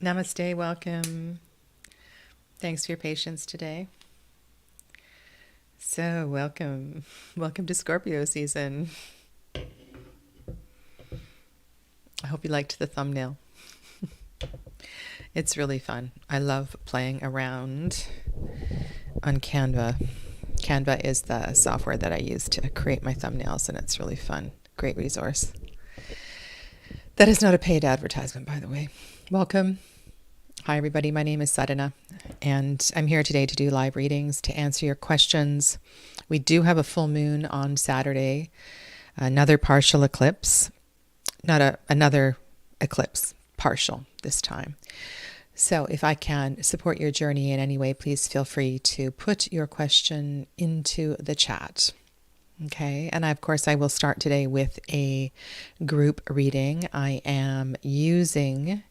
Namaste, welcome. Thanks for your patience today. So, welcome. Welcome to Scorpio season. I hope you liked the thumbnail. It's really fun. I love playing around on Canva. Canva is the software that I use to create my thumbnails, and it's really fun. Great resource. That is not a paid advertisement, by the way. Welcome. Hi, everybody. My name is Sadhana, and I'm here today to do live readings, to answer your questions. We do have a full moon on Saturday, another partial eclipse, another eclipse, partial this time. So if I can support your journey in any way, please feel free to put your question into the chat. Okay, and of course I will start today with a group reading. I am using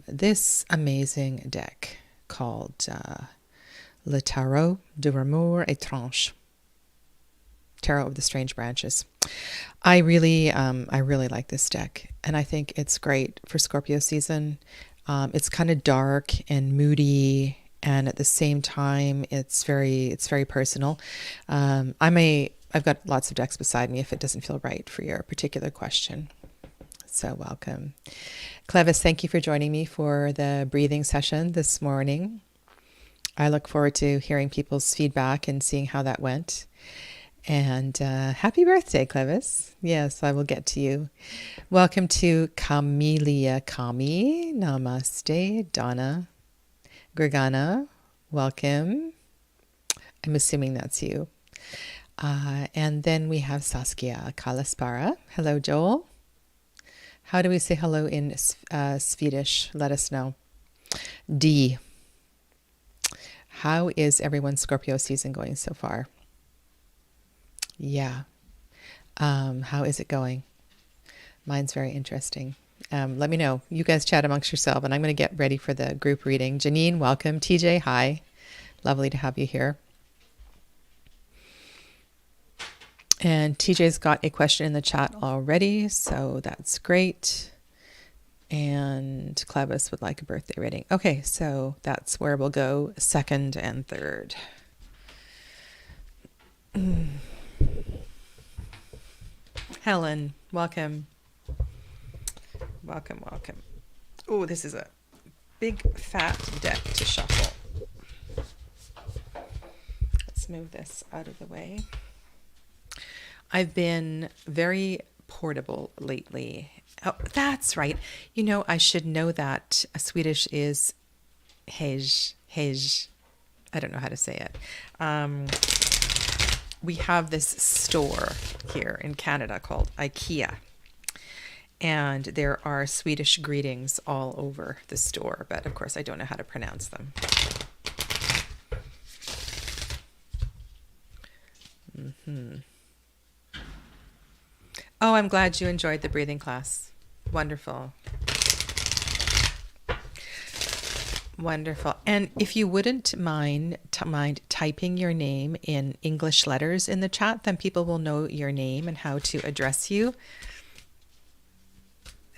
this amazing deck called Le Tarot de Rameaux Étrange, Tarot of the Strange Branches. I really like this deck, and I think it's great for Scorpio season. It's kind of dark and moody, and at the same time, it's very personal. I've got lots of decks beside me if it doesn't feel right for your particular question. So welcome. Clevis, thank you for joining me for the breathing session this morning. I look forward to hearing people's feedback and seeing how that went. And happy birthday, Clevis. Yes, I will get to you. Welcome to Camellia Kami. Namaste. Donna. Gregana, welcome. I'm assuming that's you. And then we have Saskia Kalaspara. Hello, Joel. How do we say hello in Swedish? Let us know. D. How is everyone's Scorpio season going so far? Yeah. How is it going? Mine's very interesting. Let me know. You guys chat amongst yourself, and I'm going to get ready for the group reading. Janine, welcome. TJ, hi. Lovely to have you here. And TJ's got a question in the chat already, so that's great. And Clevis would like a birthday reading. Okay, so that's where we'll go, second and third. Helen, welcome. Welcome. Oh, this is a big fat deck to shuffle. Let's move this out of the way. I've been very portable lately. Oh, that's right. You know, I should know that Swedish is hej. I don't know how to say it. We have this store here in Canada called IKEA. And there are Swedish greetings all over the store, but of course I don't know how to pronounce them. Oh, I'm glad you enjoyed the breathing class. Wonderful. Wonderful. And if you wouldn't mind typing your name in English letters in the chat, then people will know your name and how to address you.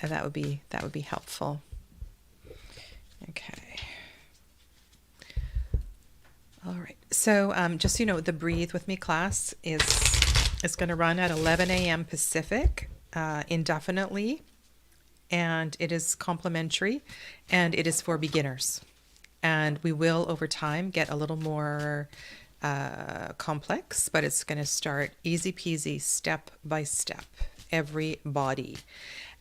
And that would be helpful. Okay. All right. So just so you know, the Breathe With Me class is going to run at 11 a.m. Pacific indefinitely. And it is complimentary, and it is for beginners. And we will, over time, get a little more complex, but it's going to start easy peasy, step by step, every body.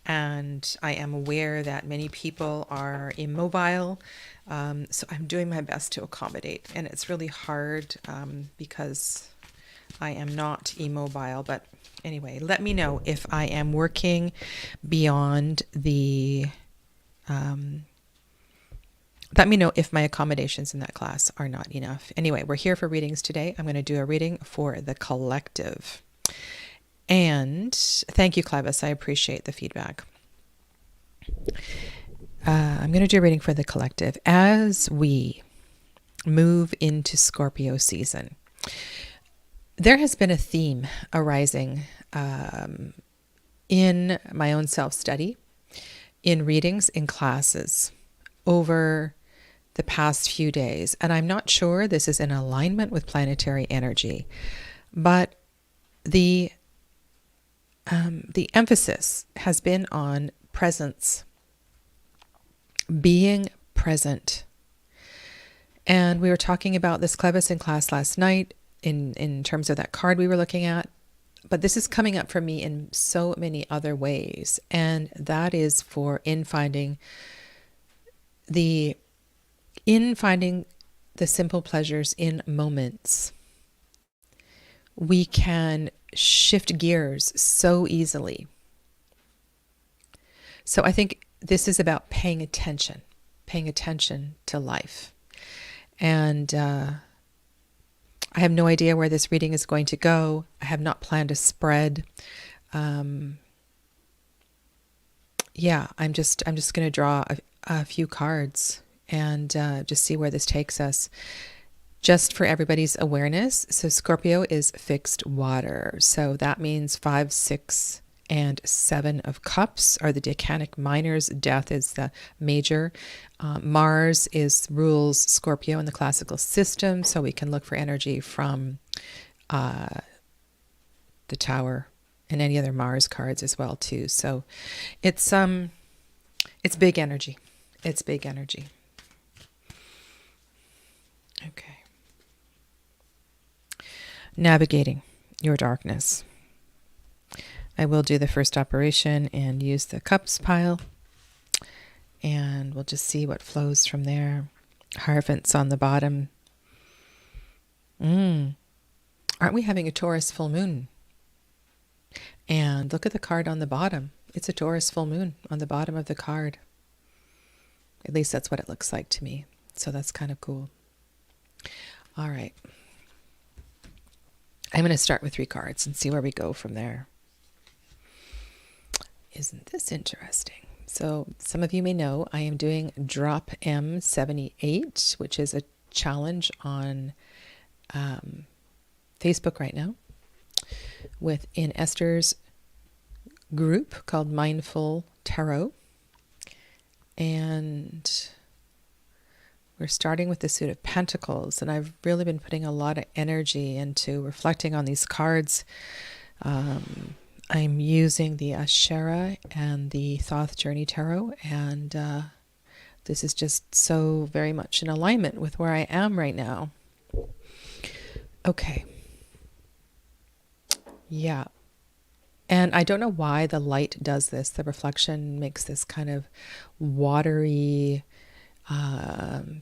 And I am aware that many people are immobile, so I'm doing my best to accommodate. And it's really hard because I am not immobile. But anyway, let me know if I am working beyond the... let me know if my accommodations in that class are not enough. Anyway, we're here for readings today. I'm going to do a reading for the collective. And thank you, Clevis. I appreciate the feedback. I'm going to do a reading for the collective. As we move into Scorpio season, there has been a theme arising in my own self-study, in readings, in classes. over the past few days, and I'm not sure this is in alignment with planetary energy, but the emphasis has been on presence, being present. And we were talking about this clevis in class last night in terms of that card we were looking at. But this is coming up for me in so many other ways. And that is for in finding the simple pleasures in moments. We can shift gears so easily. So I think this is about paying attention to life. And I have no idea where this reading is going to go. I have not planned a spread. I'm just going to draw a few cards and just see where this takes us. Just for everybody's awareness, so Scorpio is fixed water. So that means 5, 6, and 7 of cups are the decanic minors. Death is the major. Mars rules Scorpio in the classical system, so we can look for energy from the Tower and any other Mars cards as well too. So it's big energy. It's big energy. Okay. Navigating your darkness. I will do the first operation and use the cups pile, and we'll just see what flows from there. Hierophants on the bottom. Aren't we having a Taurus full moon? And look at the card on the bottom. It's a Taurus full moon on the bottom of the card. At least that's what it looks like to me. So that's kind of cool. All right. I'm going to start with 3 cards and see where we go from there. Isn't this interesting? So some of you may know I am doing Drop M78, which is a challenge on Facebook right now in Esther's group called Mindful Tarot. And we're starting with the Suit of Pentacles, and I've really been putting a lot of energy into reflecting on these cards. I'm using the Ashera and the Thoth Journey Tarot, and this is just so very much in alignment with where I am right now. Okay. Yeah. And I don't know why the light does this. The reflection makes this kind of watery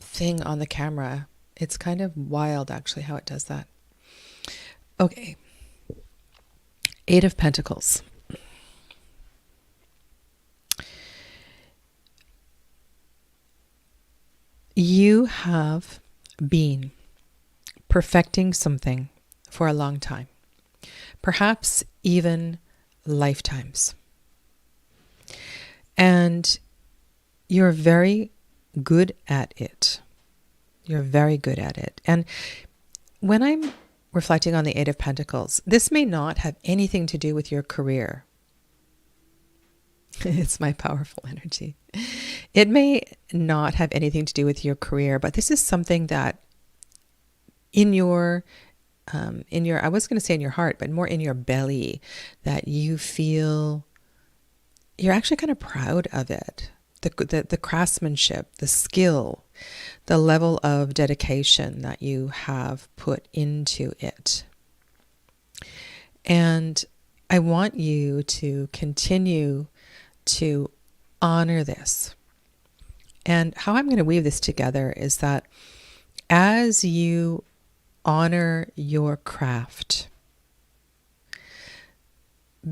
thing on the camera. It's kind of wild, actually, how it does that. Okay. 8 of Pentacles. You have been perfecting something for a long time, perhaps even lifetimes. And you're very good at it. You're very good at it. And when I'm reflecting on the 8 of Pentacles, this may not have anything to do with your career. It's my powerful energy. It may not have anything to do with your career, but this is something that in your, I was going to say in your heart, but more in your belly, that you feel you're actually kind of proud of it. The craftsmanship, the skill, the level of dedication that you have put into it. And I want you to continue to honor this. And how I'm going to weave this together is that as you honor your craft,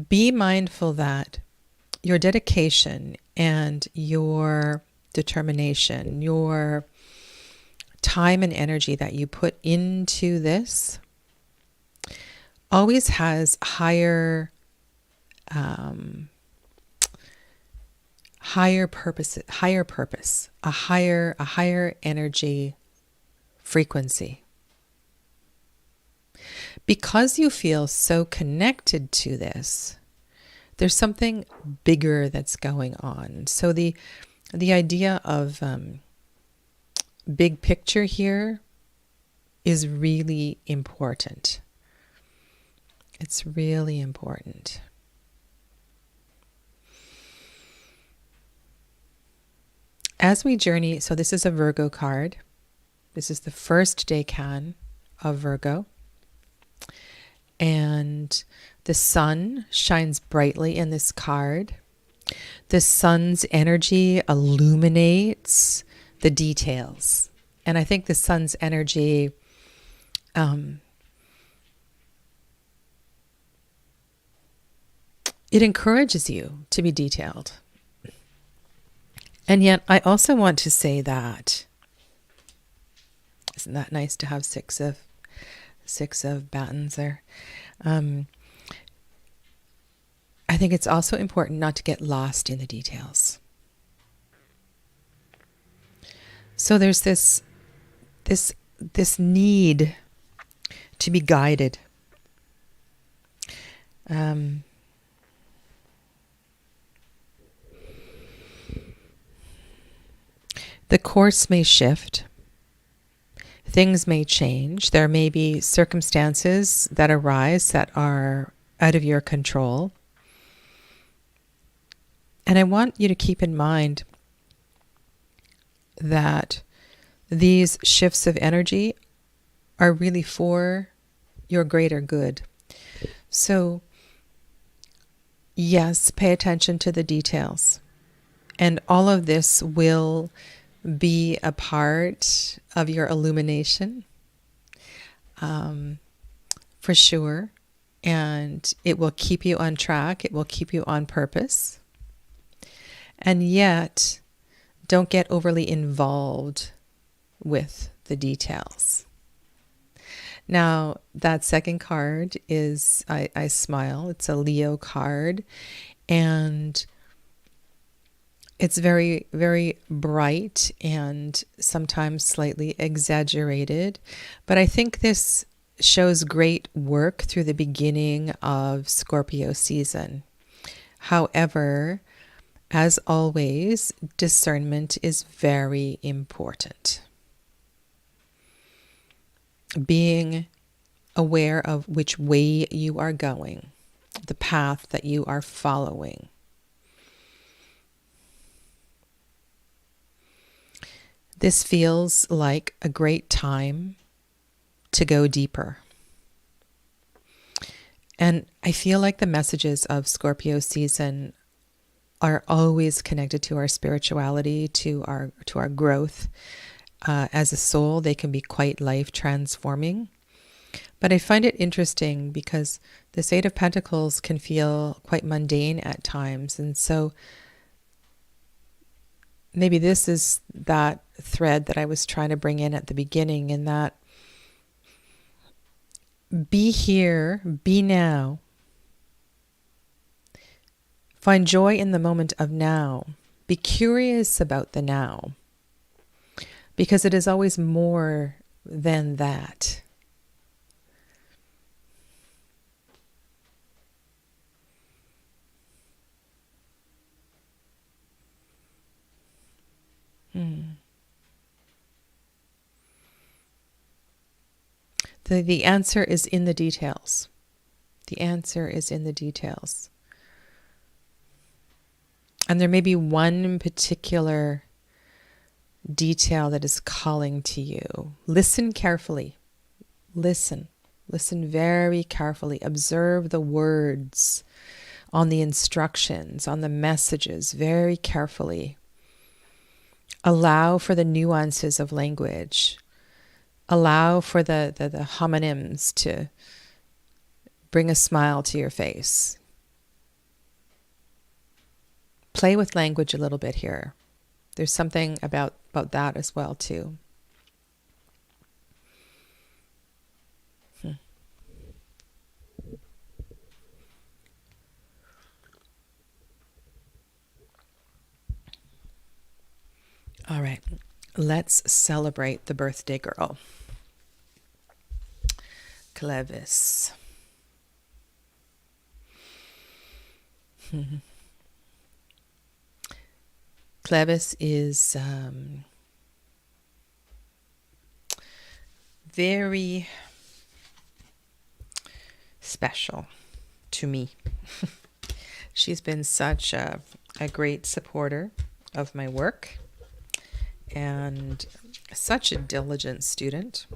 be mindful that your dedication and your determination, your time and energy that you put into this always has higher purpose, a higher energy frequency. Because you feel so connected to this, there's something bigger that's going on. So the idea of big picture here is really important. It's really important. As we journey, so this is a Virgo card. This is the first decan of Virgo. And the sun shines brightly in this card. The sun's energy illuminates the details. And I think the sun's energy it encourages you to be detailed. And yet I also want to say that, isn't that nice to have six of batons there? I think it's also important not to get lost in the details. So there's this need to be guided. The course may shift. Things may change. There may be circumstances that arise that are out of your control. And I want you to keep in mind that these shifts of energy are really for your greater good. So, yes, pay attention to the details. And all of this will be a part of your illumination, for sure. And it will keep you on track. It will keep you on purpose. And yet, don't get overly involved with the details. Now, that second card is, I smile. It's a Leo card. And it's very, very bright and sometimes slightly exaggerated. But I think this shows great work through the beginning of Scorpio season. However, as always, discernment is very important. Being aware of which way you are going, the path that you are following. This feels like a great time to go deeper. And I feel like the messages of Scorpio season are always connected to our spirituality, to our growth as a soul. They can be quite life transforming. But I find it interesting because this Eight of Pentacles can feel quite mundane at times. And so maybe this is that thread that I was trying to bring in at the beginning, in that be here, be now. Find joy in the moment of now. Be curious about the now, because it is always more than that. The answer is in the details. The answer is in the details. And there may be one particular detail that is calling to you. Listen carefully. Listen. Listen very carefully. Observe the words on the instructions, on the messages very carefully. Allow for the nuances of language. Allow for the homonyms to bring a smile to your face. Play with language a little bit here. There's something about that as well too. All right, let's celebrate the birthday girl. Clevis. Clevis is very special to me. She's been such a great supporter of my work and such a diligent student.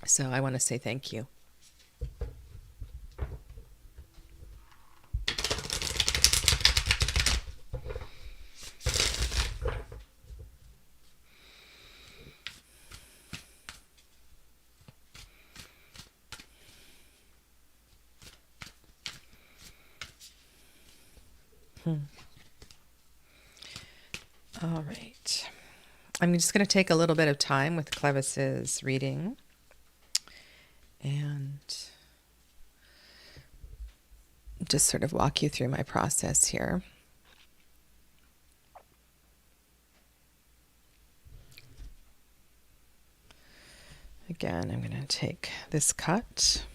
So I want to say thank you. All right. I'm just going to take a little bit of time with Clevis's reading and just sort of walk you through my process here. Again, I'm going to take this cut.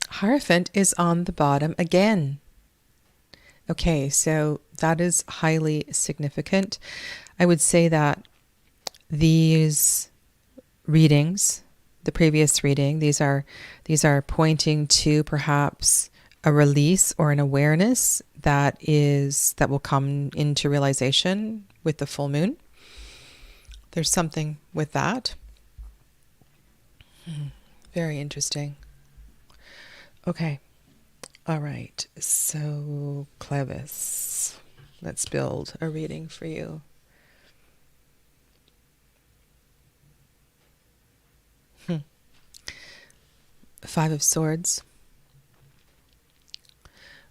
Hierophant is on the bottom again. Okay, so that is highly significant. I would say that these readings, the previous reading, these are pointing to perhaps a release or an awareness that will come into realization with the full moon. There's something with that. Very interesting. Okay. All right. So, Clevis, let's build a reading for you. Five of Swords,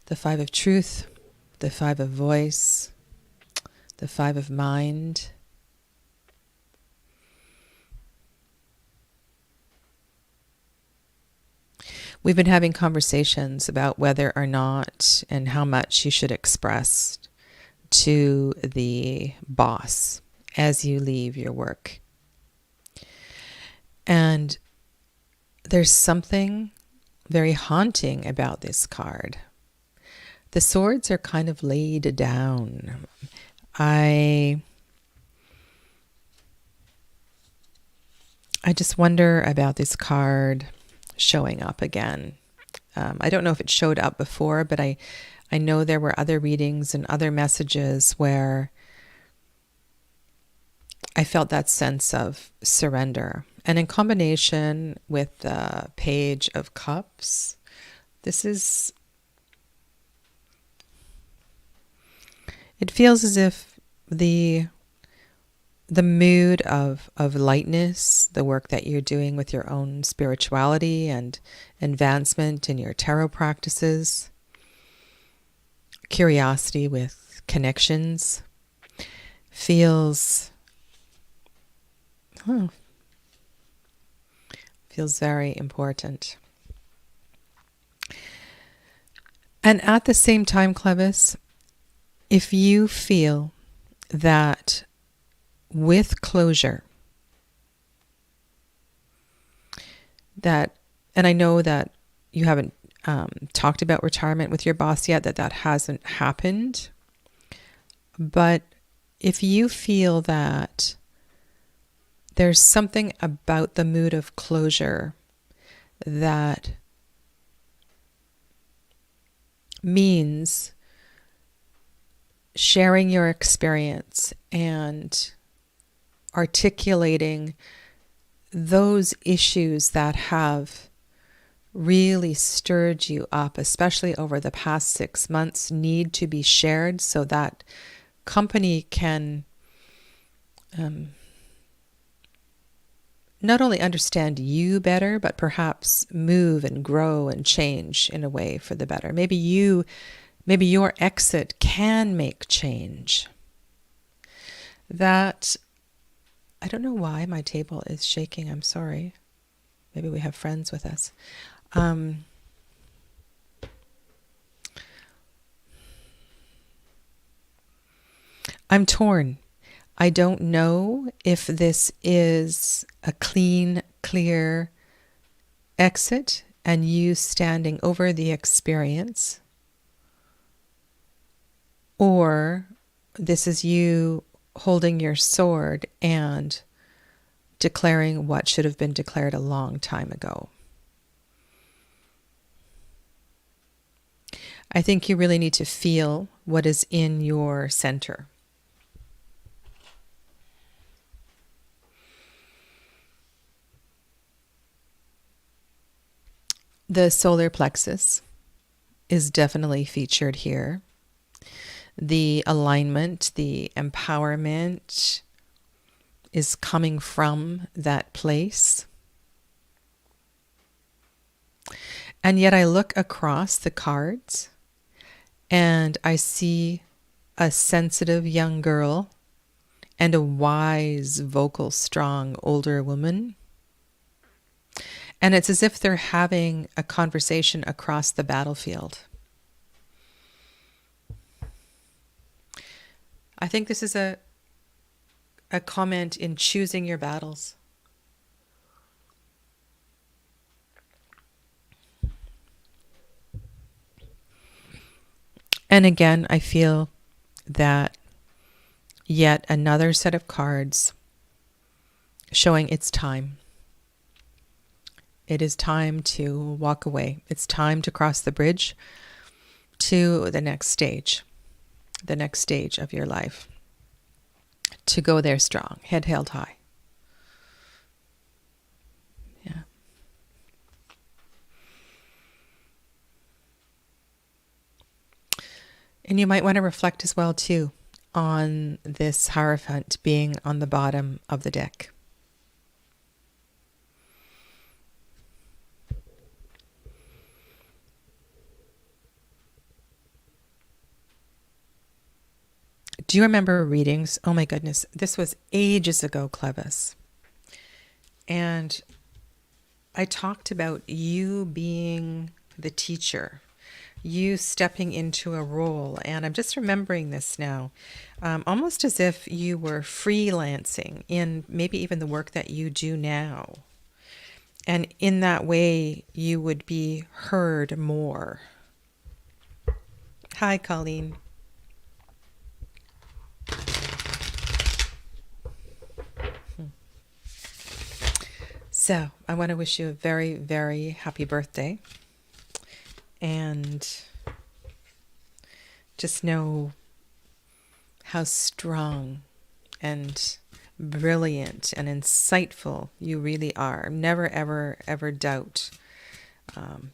the Five of Truth, the Five of Voice, the Five of Mind, we've been having conversations about whether or not and how much you should express to the boss as you leave your work. And there's something very haunting about this card. The swords are kind of laid down. I just wonder about this card showing up again. I don't know if it showed up before, but I know there were other readings and other messages where I felt that sense of surrender. And in combination with the Page of Cups, it feels as if the mood of lightness, the work that you're doing with your own spirituality and advancement in your tarot practices, curiosity with connections, feels very important. And at the same time, Clevis, if you feel that with closure, and I know that you haven't talked about retirement with your boss yet, that hasn't happened, but if you feel that there's something about the mood of closure that means sharing your experience and articulating those issues that have really stirred you up, especially over the past 6 months, need to be shared so that company can not only understand you better, but perhaps move and grow and change in a way for the better. Maybe your exit can make change. That, I don't know why my table is shaking. I'm sorry. Maybe we have friends with us. I'm torn. I don't know if this is a clean, clear exit and you standing over the experience, or This is you holding your sword and declaring what should have been declared a long time ago. I think you really need to feel what is in your center. The solar plexus is definitely featured here. The alignment, the empowerment is coming from that place. And yet I look across the cards and I see a sensitive young girl and a wise, vocal, strong older woman. And it's as if they're having a conversation across the battlefield. I think this is a comment in choosing your battles. And again, I feel that yet another set of cards showing it's time. It is time to walk away. It's time to cross the bridge to the next stage of your life. To go there strong, head held high. Yeah. And you might want to reflect as well, too, on this Hierophant being on the bottom of the deck. Do you remember readings? Oh my goodness, this was ages ago, Clevis. And I talked about you being the teacher, you stepping into a role. And I'm just remembering this now, almost as if you were freelancing in maybe even the work that you do now. And in that way, you would be heard more. Hi, Colleen. So I want to wish you a very, very happy birthday. And just know how strong and brilliant and insightful you really are. Never, ever, ever doubt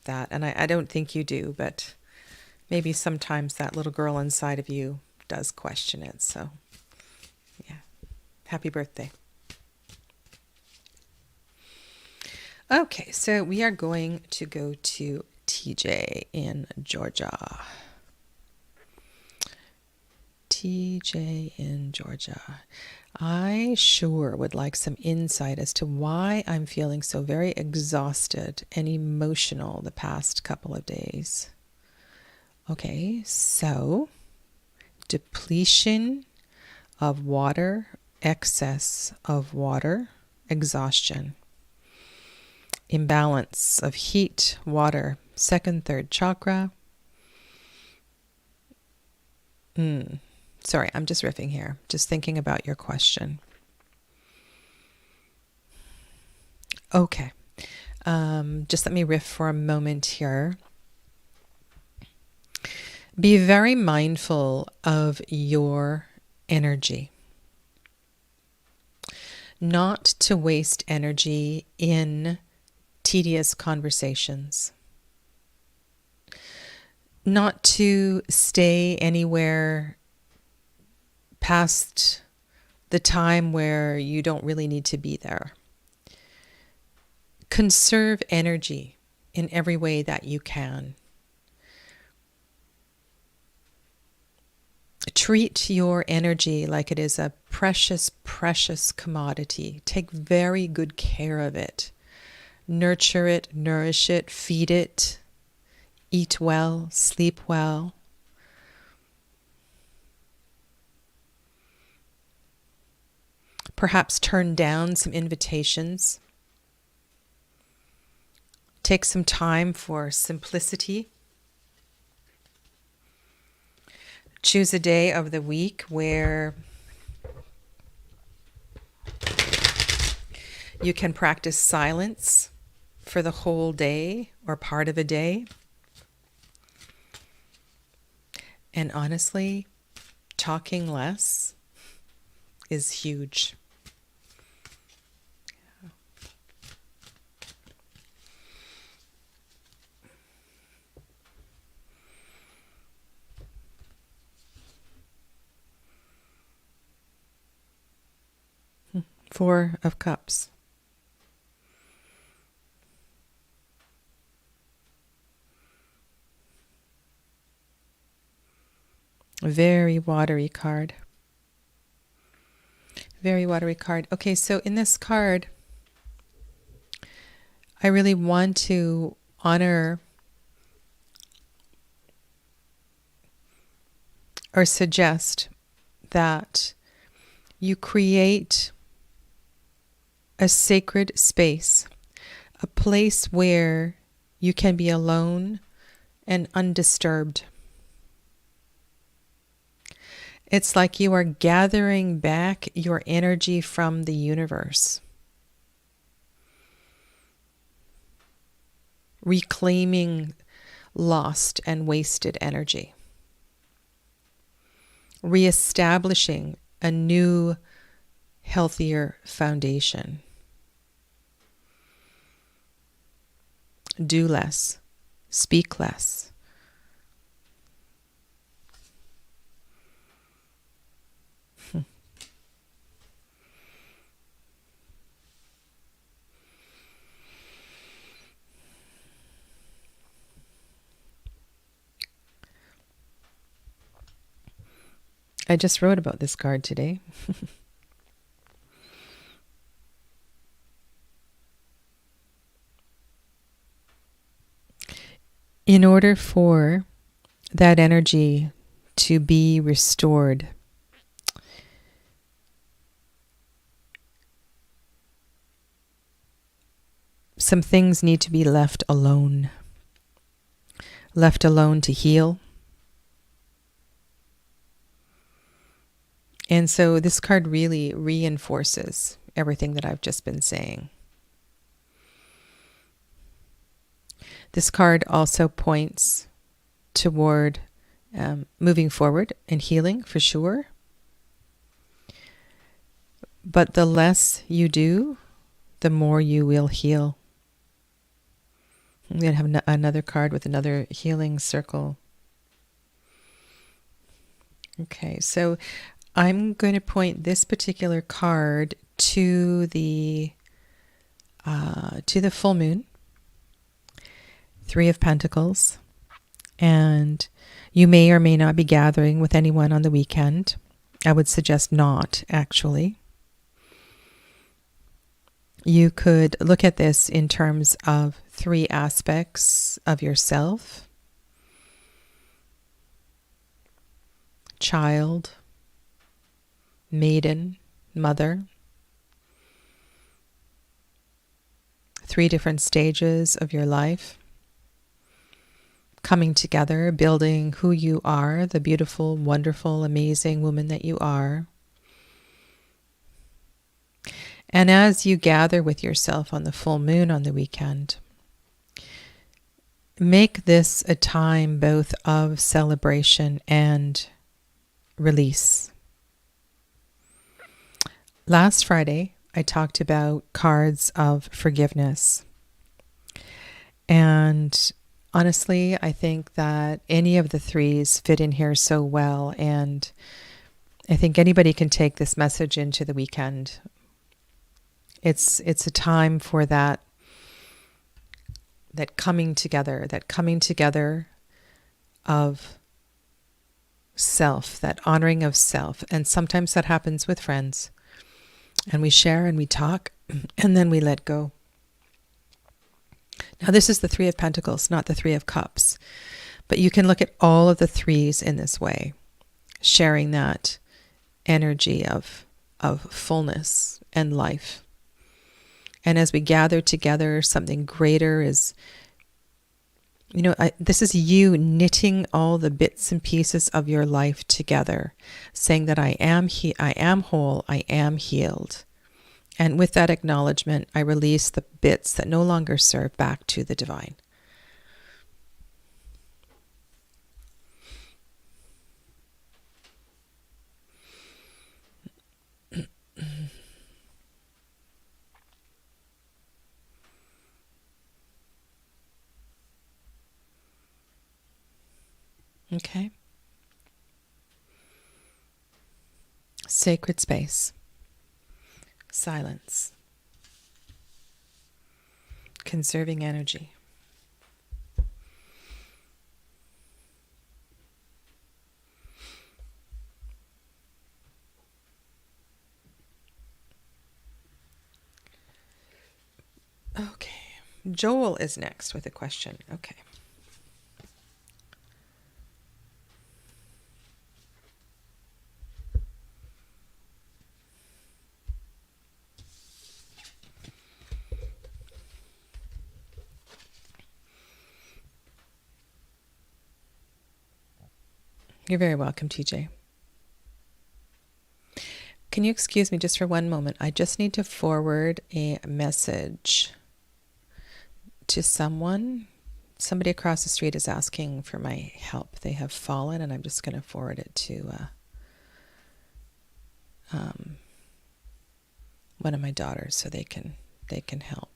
that. And I don't think you do, but maybe sometimes that little girl inside of you does question it. So, yeah. Happy birthday. Okay, so we are going to go to TJ in Georgia. TJ in Georgia. I sure would like some insight as to why I'm feeling so very exhausted and emotional the past couple of days. Okay, so depletion of water, excess of water, exhaustion. Imbalance of heat, water, second, third chakra. Sorry, I'm just riffing here. Just thinking about your question. Okay. Just let me riff for a moment here. Be very mindful of your energy. Not to waste energy in tedious conversations. Not to stay anywhere past the time where you don't really need to be there. Conserve energy in every way that you can. Treat your energy like it is a precious, precious commodity. Take very good care of it. Nurture it, nourish it, feed it, eat well, sleep well. Perhaps turn down some invitations. Take some time for simplicity. Choose a day of the week where you can practice silence for the whole day or part of a day. And honestly, talking less is huge. Four of Cups. A very watery card. Very watery card. Okay, so in this card, I really want to honor or suggest that you create a sacred space, a place where you can be alone and undisturbed. It's like you are gathering back your energy from the universe, reclaiming lost and wasted energy, reestablishing a new, healthier foundation. Do less, speak less. I just wrote about this card today. In order for that energy to be restored, some things need to be left alone to heal. And so this card really reinforces everything that I've just been saying. This card also points toward moving forward and healing for sure. But the less you do, the more you will heal. I'm going to have another card with another healing circle. Okay, so I'm going to point this particular card to the full moon, Three of Pentacles, and you may or may not be gathering with anyone on the weekend. I would suggest not, actually. You could look at this in terms of three aspects of yourself: child, maiden, mother. Three different stages of your life coming together, building who you are, the beautiful, wonderful, amazing woman that you are. And as you gather with yourself on the full moon on the weekend, make this a time both of celebration and release. Last Friday, I talked about cards of forgiveness. And honestly, I think that any of the threes fit in here so well. And I think anybody can take this message into the weekend. It's a time for that coming together of self, that honoring of self. And sometimes that happens with friends. And we share and we talk, and then we let go. Now, this is the Three of Pentacles, not the Three of Cups. But you can look at all of the threes in this way, sharing that energy of fullness and life. And as we gather together, something greater is This is you knitting all the bits and pieces of your life together, saying that I am whole, I am healed. And with that acknowledgement, I release the bits that no longer serve back to the divine. Okay. Sacred space. Silence. Conserving energy. Okay. Joel is next with a question. Okay. You're very welcome, TJ. Can you excuse me just for one moment? I just need to forward a message to someone. Somebody across the street is asking for my help. They have fallen, and I'm just going to forward it to one of my daughters so they can help.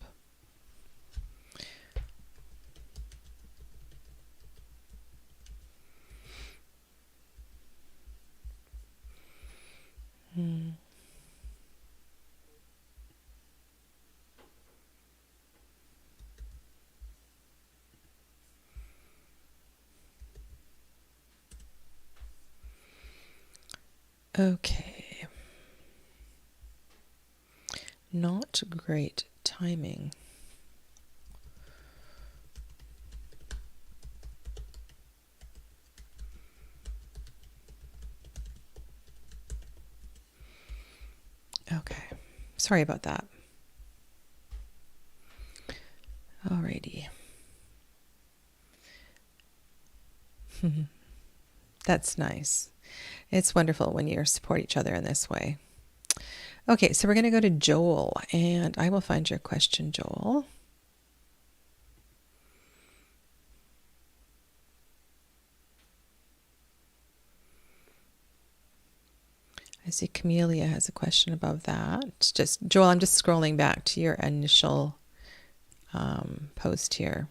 Okay. Not great timing. Okay. Sorry about that. Alrighty. That's nice. It's wonderful when you support each other in this way. Okay, so we're going to go to Joel, and I will find your question, Joel. I see Camellia has a question above that. Just Joel, I'm just scrolling back to your initial post here.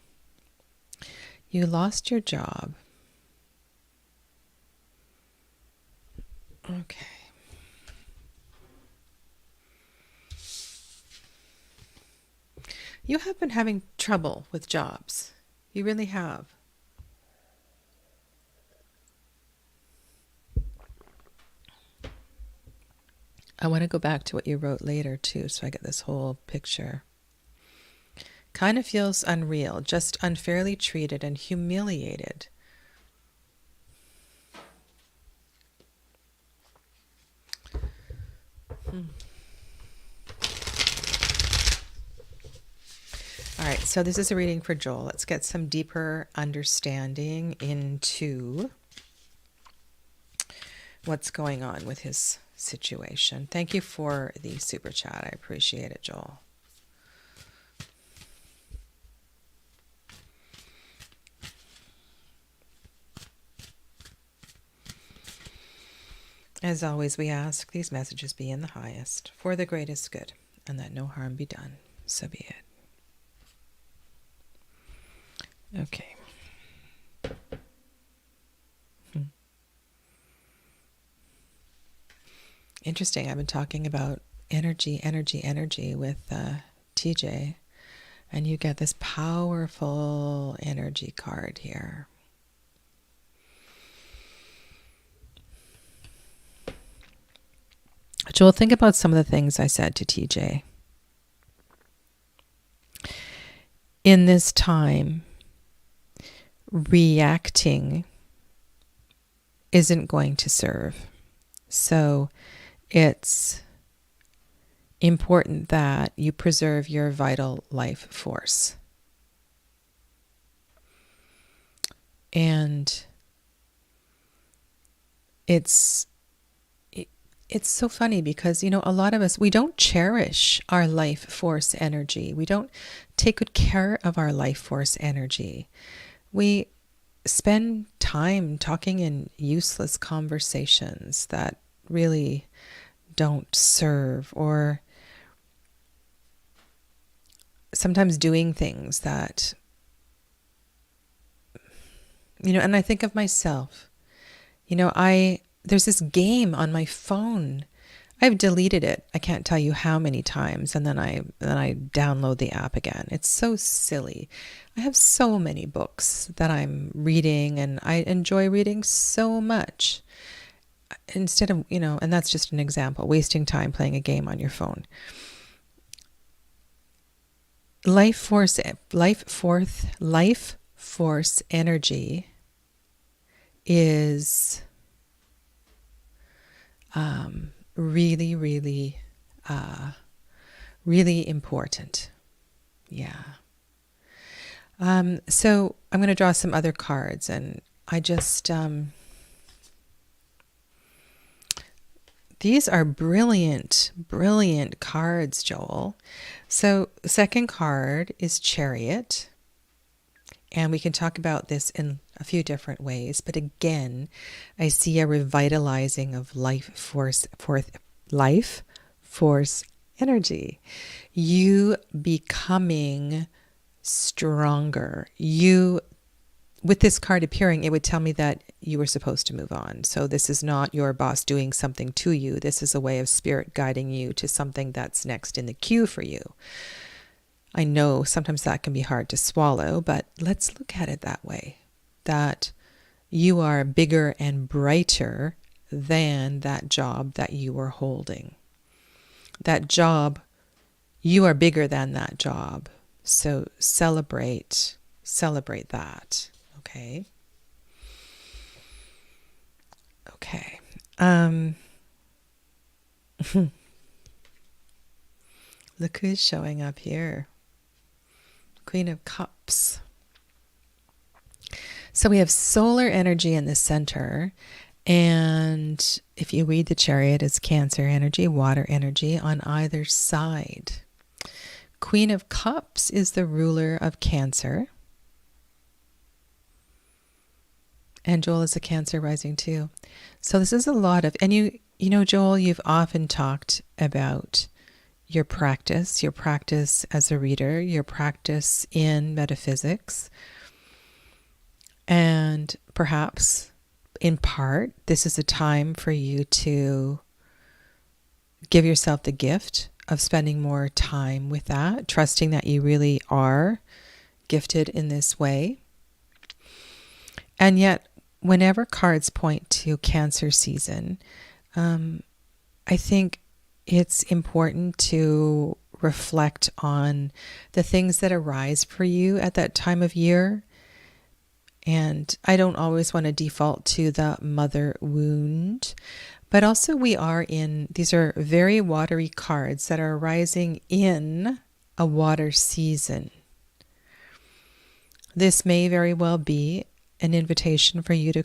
You lost your job. Okay. You have been having trouble with jobs. You really have. I want to go back to what you wrote later too, so I get this whole picture. Kind of feels unreal, just unfairly treated and humiliated. All right, so this is a reading for Joel. Let's get some deeper understanding into what's going on with his situation. Thank you for the super chat. I appreciate it, Joel. As always, we ask these messages be in the highest, for the greatest good, and that no harm be done. So be it. Okay. Interesting. I've been talking about energy with TJ, and you get this powerful energy card here. Joel, think about some of the things I said to TJ. In this time, reacting isn't going to serve. So it's important that you preserve your vital life force. And it's so funny because, a lot of us, we don't cherish our life force energy. We don't take good care of our life force energy. We spend time talking in useless conversations that really don't serve, or sometimes doing things that, and I think of myself, there's this game on my phone. I've deleted it. I can't tell you how many times. And then I download the app again. It's so silly. I have so many books that I'm reading, and I enjoy reading so much. Instead of, and that's just an example, wasting time playing a game on your phone. Life force energy is really, really, really important. Yeah. So I'm going to draw some other cards, and I just, these are brilliant, brilliant cards, Joel. So the second card is Chariot. And we can talk about this in a few different ways. But again, I see a revitalizing of life force energy. You becoming stronger. With this card appearing, it would tell me that you were supposed to move on. So this is not your boss doing something to you. This is a way of spirit guiding you to something that's next in the queue for you. I know sometimes that can be hard to swallow, but let's look at it that way. That you are bigger and brighter than that job that you were holding. That job, you are bigger than that job. So celebrate that. Okay. Okay. Look who's showing up here. Queen of Cups. So we have solar energy in the center, and if you read the Chariot, it's Cancer energy, water energy on either side. Queen of Cups is the ruler of Cancer. And Joel is a Cancer rising too. So this is a lot of, and you know, Joel, you've often talked about your practice as a reader, your practice in metaphysics. And perhaps, in part, this is a time for you to give yourself the gift of spending more time with that, trusting that you really are gifted in this way. And yet, whenever cards point to Cancer season, I think it's important to reflect on the things that arise for you at that time of year. And I don't always want to default to the mother wound, but also these are very watery cards that are arising in a water season. This may very well be an invitation for you to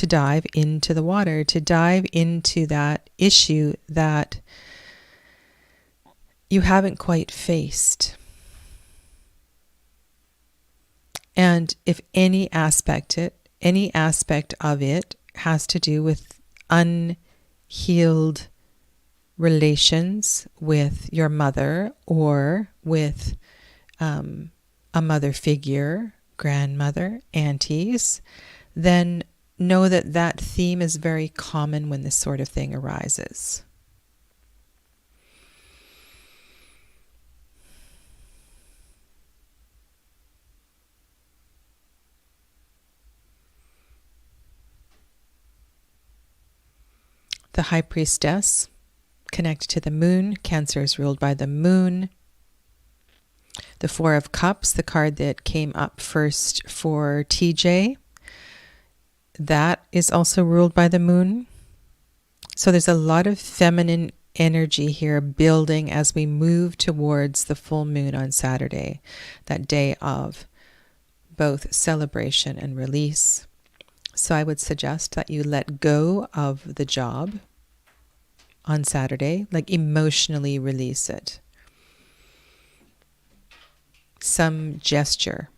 dive into the water, to dive into that issue that you haven't quite faced. And if any aspect of it has to do with unhealed relations with your mother or with a mother figure, grandmother, aunties, then know that theme is very common when this sort of thing arises. The High Priestess, connected to the moon. Cancer is ruled by the moon. The Four of Cups, the card that came up first for TJ, that is also ruled by the moon. So there's a lot of feminine energy here building as we move towards the full moon on Saturday, that day of both celebration and release. So I would suggest that you let go of the job on Saturday, like emotionally release it. Some gesture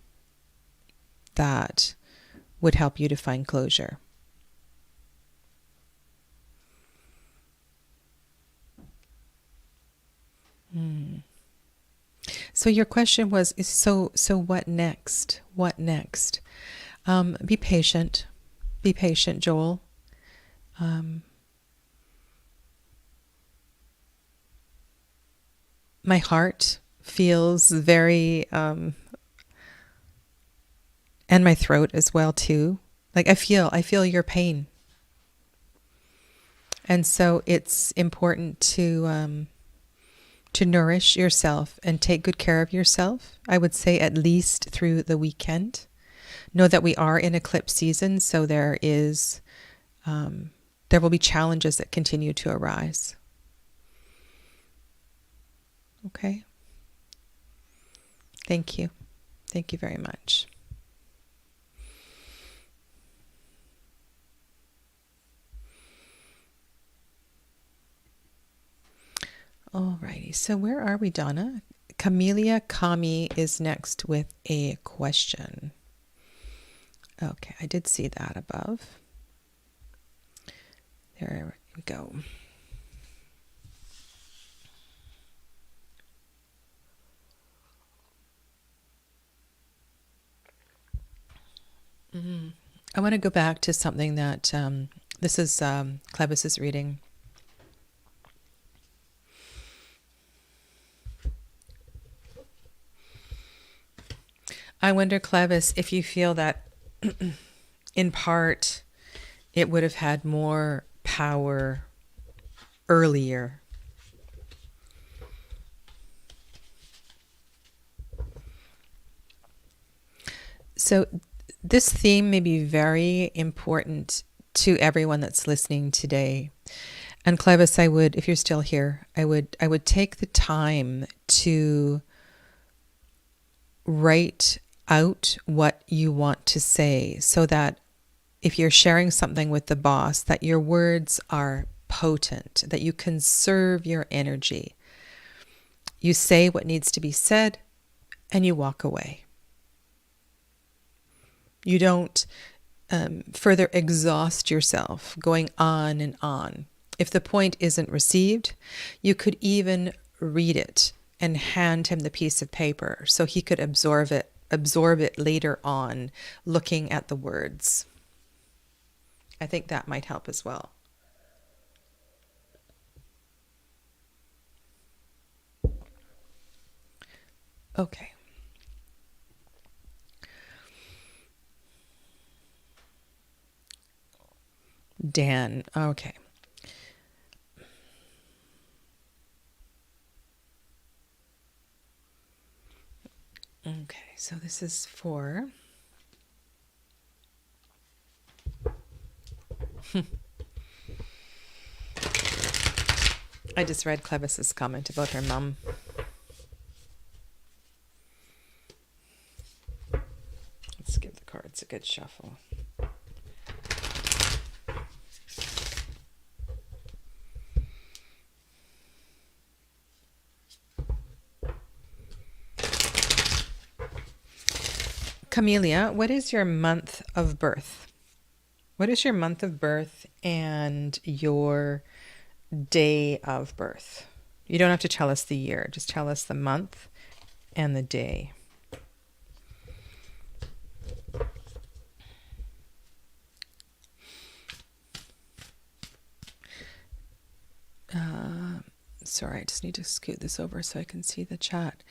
that would help you to find closure. So your question was, so what next? What next? Be patient. Be patient, Joel. My heart feels very, and my throat as well too. Like I feel your pain. And so it's important to nourish yourself and take good care of yourself. I would say at least through the weekend. Know that we are in eclipse season, so there will be challenges that continue to arise. Okay? Thank you. Thank you very much. Alrighty, so where are we, Donna? Camellia Kami is next with a question. Okay, I did see that above. There we go. I want to go back to something that, this is Clevis's reading. I wonder, Clevis, if you feel that in part it would have had more power earlier. So this theme may be very important to everyone that's listening today. And Clevis, I would, if you're still here, I would take the time to write out what you want to say, so that if you're sharing something with the boss, that your words are potent, that you conserve your energy. You say what needs to be said and you walk away. You don't further exhaust yourself going on and on. If the point isn't received, you could even read it and hand him the piece of paper so he could absorb it later on, looking at the words. I think that might help as well. Okay. Dan, okay. Okay, so this is for... I just read Clevis's comment about her mum. Let's give the cards a good shuffle. Camellia, what is your month of birth? What is your month of birth and your day of birth? You don't have to tell us the year. Just tell us the month and the day. Sorry, I just need to scoot this over so I can see the chat.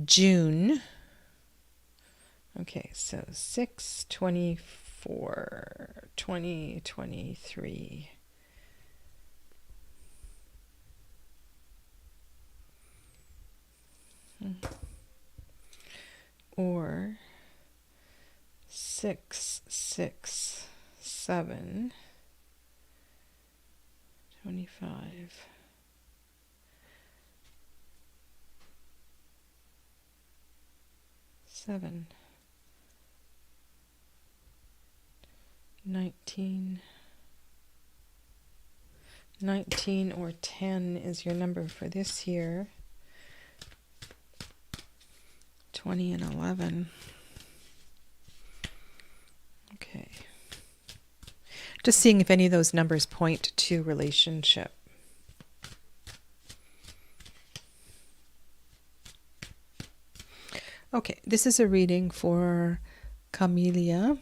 June. Okay, so 6/24/2023. Or 6/6/7/25. Seven. 19 or 10 is your number for this year. 20 and 11. Okay. Just seeing if any of those numbers point to relationship. Okay, this is a reading for Camelia.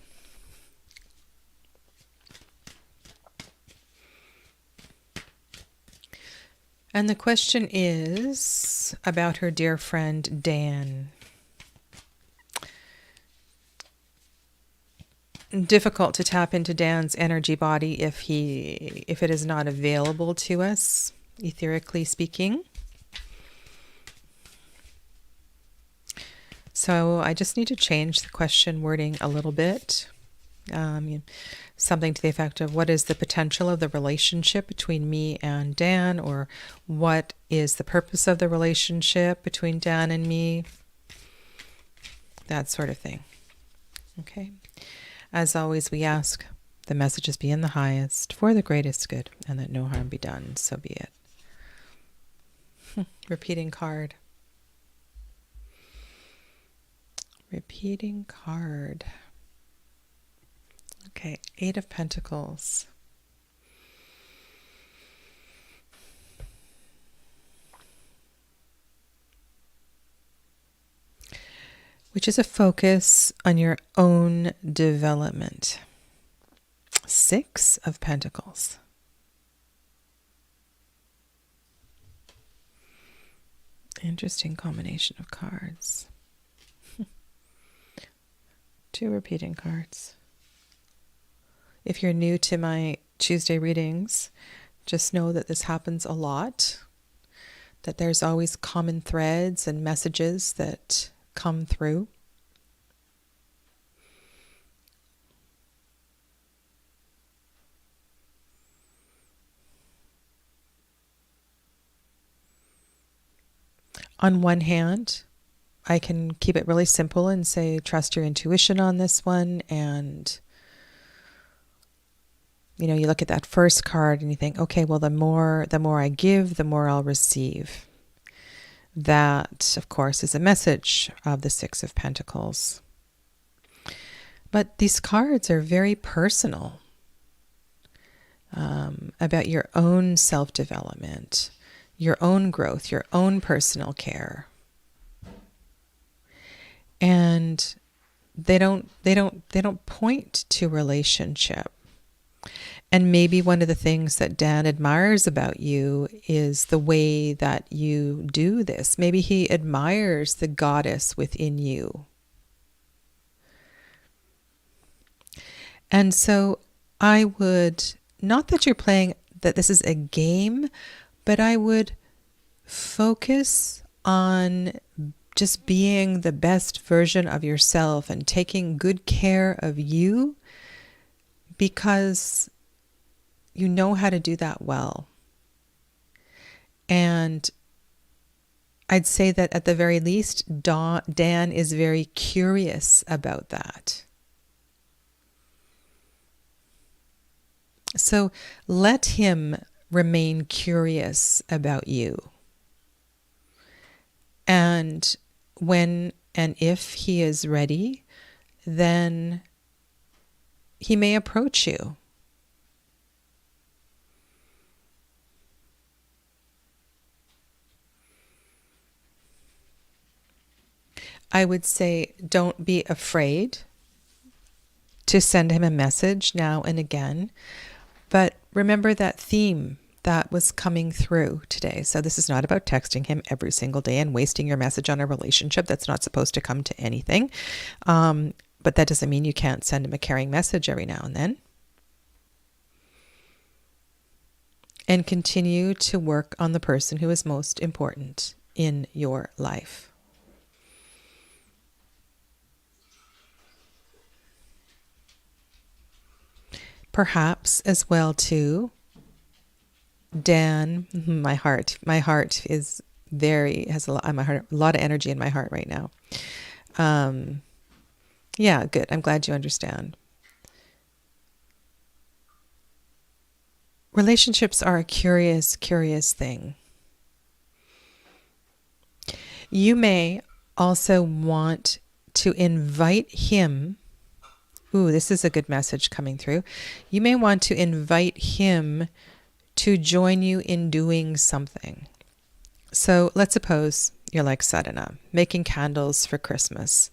And the question is about her dear friend Dan. Difficult to tap into Dan's energy body if it is not available to us, etherically speaking. So I just need to change the question wording a little bit. Something to the effect of, what is the potential of the relationship between me and Dan? Or what is the purpose of the relationship between Dan and me? That sort of thing. Okay. As always, we ask the messages be in the highest for the greatest good and that no harm be done. So be it. Repeating card. Repeating card. Okay, 8 of Pentacles. Which is a focus on your own development. 6 of Pentacles. Interesting combination of cards. 2 repeating cards. If you're new to my Tuesday readings, just know that this happens a lot, that there's always common threads and messages that come through. On one hand, I can keep it really simple and say, trust your intuition on this one. And, you look at that first card and you think, okay, well, the more I give, the more I'll receive. That, of course, is a message of the 6 of Pentacles. But these cards are very personal, about your own self-development, your own growth, your own personal care. And they don't point to relationship. And maybe one of the things that Dan admires about you is the way that you do this. Maybe he admires the goddess within you. And so I would, not that you're playing, that this is a game, but I would focus on just being the best version of yourself and taking good care of you, because you know how to do that well. And I'd say that at the very least, Dan is very curious about that. So let him remain curious about you. And when and if he is ready, then he may approach you. I would say don't be afraid to send him a message now and again. But remember that theme that was coming through today. So this is not about texting him every single day and wasting your message on a relationship. That's not supposed to come to anything. But that doesn't mean you can't send him a caring message every now and then. And continue to work on the person who is most important in your life. Perhaps as well too, Dan, my heart is has a lot of energy in my heart right now. Yeah, good. I'm glad you understand. relationships are a curious, curious thing. You may also want to invite him. Ooh, this is a good message coming through. You may want to invite him to join you in doing something. So let's suppose you're like Sadhana, making candles for Christmas.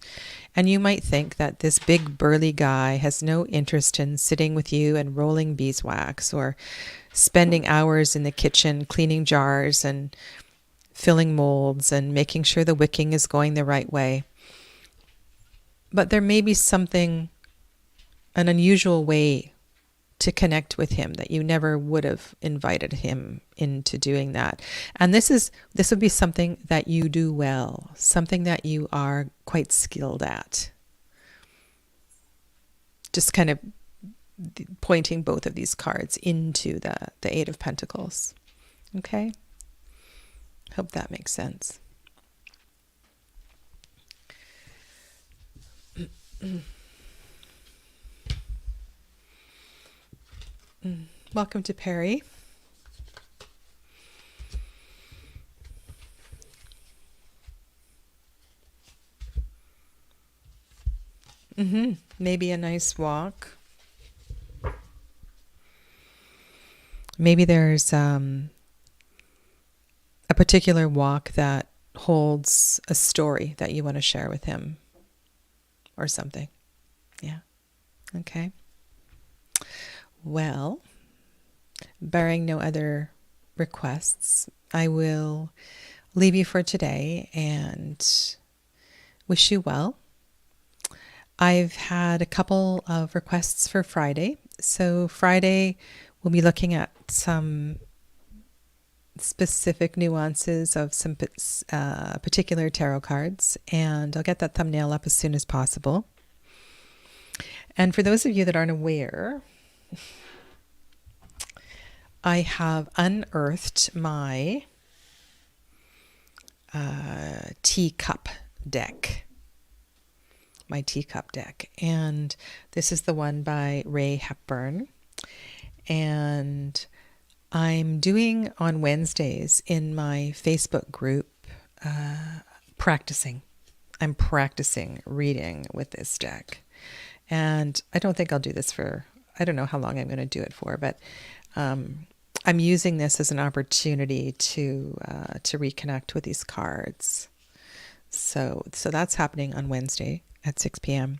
And you might think that this big burly guy has no interest in sitting with you and rolling beeswax or spending hours in the kitchen cleaning jars and filling molds and making sure the wicking is going the right way. But there may be something, an unusual way to connect with him that you never would have invited him into doing that. And this would be something that you do well, something that you are quite skilled at. Just kind of pointing both of these cards into the Eight of Pentacles. Okay? Hope that makes sense. Welcome to Perry. Maybe a nice walk. Maybe there's a particular walk that holds a story that you want to share with him or something. Yeah. Okay. Well, barring no other requests, I will leave you for today and wish you well. I've had a couple of requests for Friday. So Friday, we'll be looking at some specific nuances of some particular tarot cards, and I'll get that thumbnail up as soon as possible. And for those of you that aren't aware, I have unearthed my teacup deck. My teacup deck. And this is the one by Ray Hepburn. And I'm doing on Wednesdays in my Facebook group practicing. I'm practicing reading with this deck. And I don't think I'll do this for, I don't know how long I'm going to do it for, but I'm using this as an opportunity to reconnect with these cards. So that's happening on Wednesday at 6 p.m.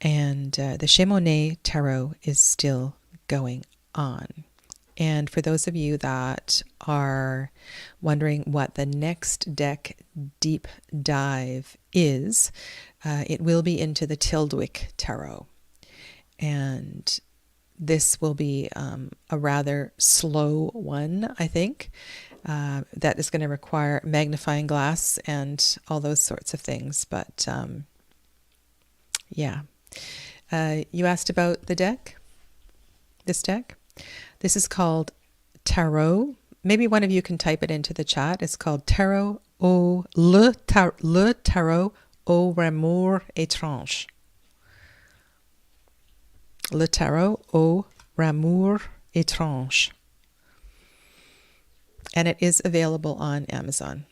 And the Chemonnet Tarot is still going on. And for those of you that are wondering what the next deck deep dive is, it will be into the Tildwick Tarot. And this will be a rather slow one, I think, that is going to require magnifying glass and all those sorts of things. But yeah. You asked about the deck, this deck. This is called Tarot. Maybe one of you can type it into the chat. It's called Tarot le Tarot au Ramour étrange. Le Tarot au Ramour étrange. And it is available on Amazon.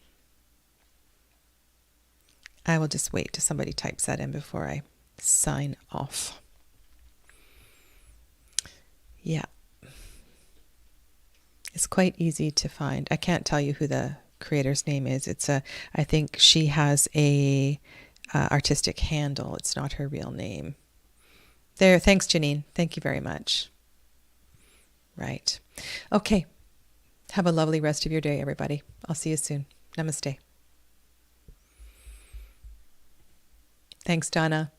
I will just wait till somebody types that in before I sign off. Yeah. It's quite easy to find. I can't tell you who the creator's name is. I think she has a artistic handle. It's not her real name. There. Thanks, Janine. Thank you very much. Right. Okay. Have a lovely rest of your day, everybody. I'll see you soon. Namaste. Thanks, Donna.